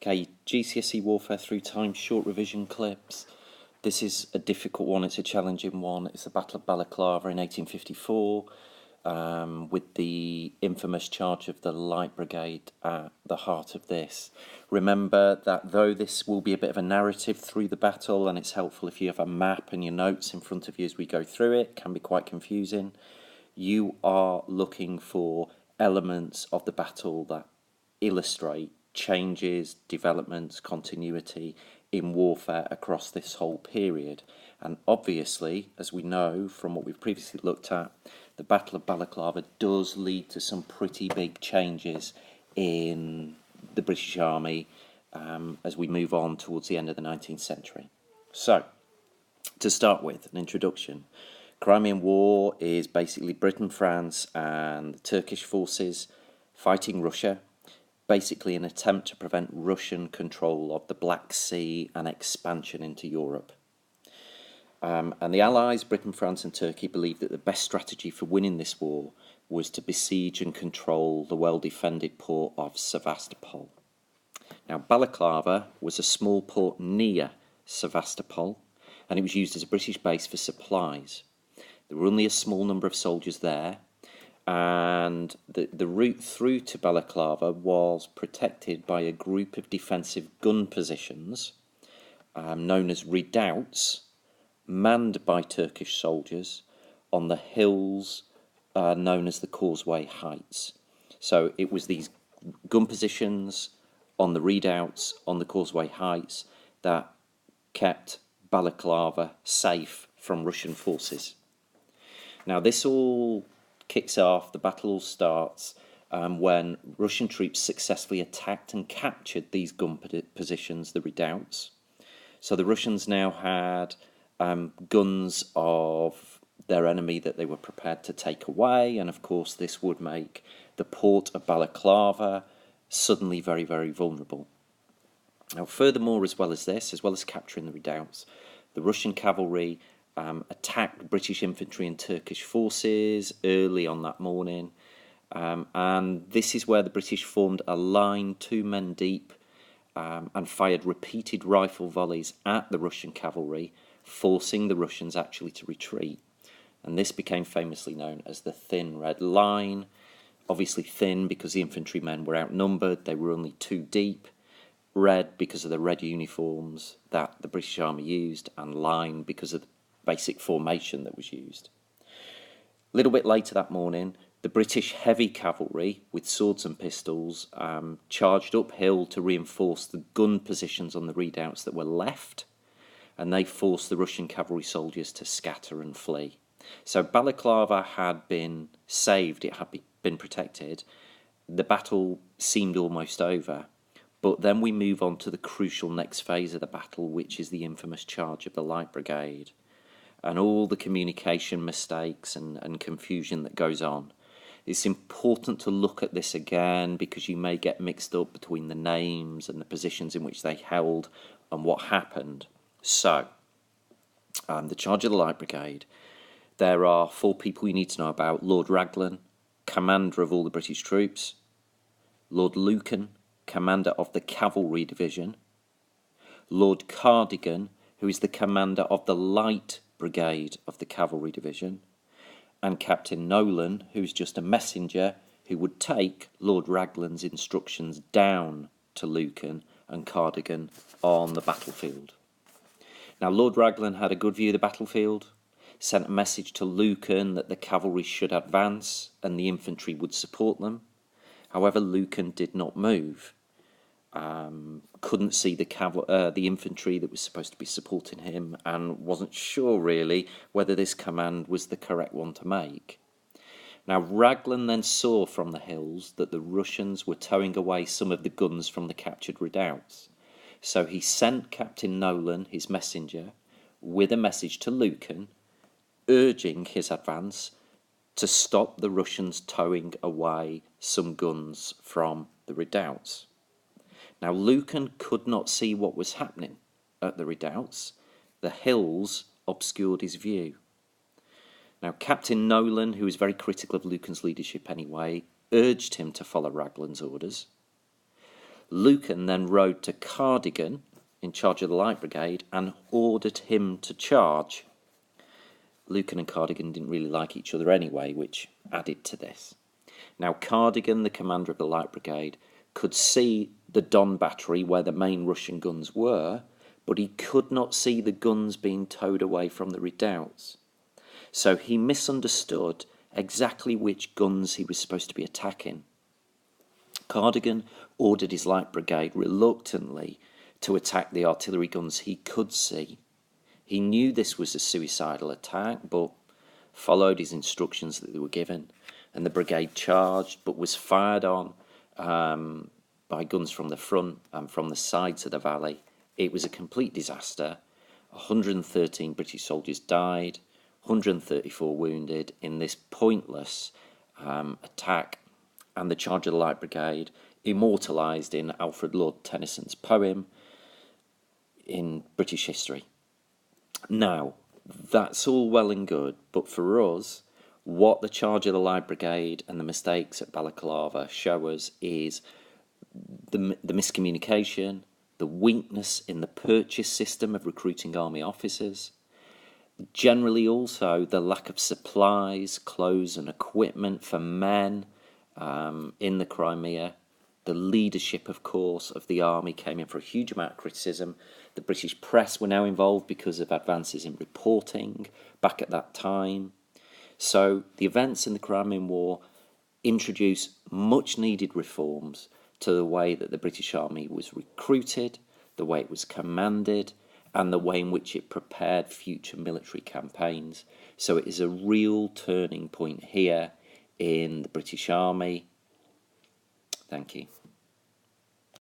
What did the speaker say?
Okay, GCSE Warfare through time short revision clips. This is a difficult one, it's a challenging one. It's the Battle of Balaclava in 1854, with the infamous charge of the Light Brigade at the heart of this. Remember that though this will be a bit of a narrative through the battle, and it's helpful if you have a map and your notes in front of you as we go through it, it can be quite confusing. You are looking for elements of the battle that illustrate changes, developments, continuity in warfare across this whole period. And obviously, as we know from what we've previously looked at, the Battle of Balaclava does lead to some pretty big changes in the British Army as we move on towards the end of the 19th century. So, to start with, an introduction. Crimean War is basically Britain, France and the Turkish forces fighting Russia, basically an attempt to prevent Russian control of the Black Sea and expansion into Europe. And the Allies, Britain, France and Turkey, believed that the best strategy for winning this war was to besiege and control the well-defended port of Sevastopol. Now, Balaclava was a small port near Sevastopol, and it was used as a British base for supplies. There were only a small number of soldiers there, and the route through to Balaclava was protected by a group of defensive gun positions known as redoubts, manned by Turkish soldiers on the hills known as the Causeway Heights. So it was these gun positions on the redoubts on the Causeway Heights that kept Balaclava safe from Russian forces. Now this all kicks off, the battle all starts when Russian troops successfully attacked and captured these gun positions, the redoubts. So the Russians now had guns of their enemy that they were prepared to take away, and of course this would make the port of Balaclava suddenly very, very vulnerable. Now furthermore, as well as capturing the redoubts, the Russian cavalry attacked British infantry and Turkish forces early on that morning, and this is where the British formed a line 2 men deep and fired repeated rifle volleys at the Russian cavalry, forcing the Russians actually to retreat. And this became famously known as the Thin Red Line. Obviously thin because the infantrymen were outnumbered, they were only 2 deep. Red because of the red uniforms that the British Army used, and line because of the basic formation that was used. A little bit later that morning, the British heavy cavalry with swords and pistols charged uphill to reinforce the gun positions on the redoubts that were left, and they forced the Russian cavalry soldiers to scatter and flee. So Balaclava had been saved, it had been protected. The battle seemed almost over, but then we move on to the crucial next phase of the battle, which is the infamous charge of the Light Brigade, and all the communication mistakes and confusion that goes on. It's important to look at this again because you may get mixed up between the names and the positions in which they held and what happened. So, the charge of the Light Brigade, there are 4 people you need to know about. Lord Raglan, commander of all the British troops. Lord Lucan, commander of the Cavalry Division. Lord Cardigan, who is the commander of the Light Brigade of the Cavalry Division, and Captain Nolan, who is just a messenger who would take Lord Raglan's instructions down to Lucan and Cardigan on the battlefield. Now Lord Raglan had a good view of the battlefield, sent a message to Lucan that the cavalry should advance and the infantry would support them. However, Lucan did not move. Couldn't see the infantry that was supposed to be supporting him, and wasn't sure really whether this command was the correct one to make. Now Raglan then saw from the hills that the Russians were towing away some of the guns from the captured redoubts. So he sent Captain Nolan, his messenger, with a message to Lucan, urging his advance to stop the Russians towing away some guns from the redoubts. Now Lucan could not see what was happening at the redoubts. The hills obscured his view. Now Captain Nolan, who was very critical of Lucan's leadership anyway, urged him to follow Raglan's orders. Lucan then rode to Cardigan in charge of the Light Brigade and ordered him to charge. Lucan and Cardigan didn't really like each other anyway, which added to this. Now, Cardigan, the commander of the Light Brigade, could see the Don battery where the main Russian guns were, but he could not see the guns being towed away from the redoubts. So he misunderstood exactly which guns he was supposed to be attacking. Cardigan ordered his Light Brigade reluctantly to attack the artillery guns he could see. He knew this was a suicidal attack, but followed his instructions that they were given, and the brigade charged, but was fired on by guns from the front and from the sides of the valley. It was a complete disaster. 113 British soldiers died, 134 wounded in this pointless attack, and the charge of the Light Brigade, immortalised in Alfred Lord Tennyson's poem in British history. Now, that's all well and good, but for us, what the charge of the Light Brigade and the mistakes at Balaclava show us is the miscommunication, the weakness in the purchase system of recruiting army officers, generally also the lack of supplies, clothes and equipment for men in the Crimea. The leadership, of course, of the army came in for a huge amount of criticism. The British press were now involved because of advances in reporting back at that time. So the events in the Crimean War introduced much needed reforms to the way that the British Army was recruited, the way it was commanded, and the way in which it prepared future military campaigns. So it is a real turning point here in the British Army. Thank you.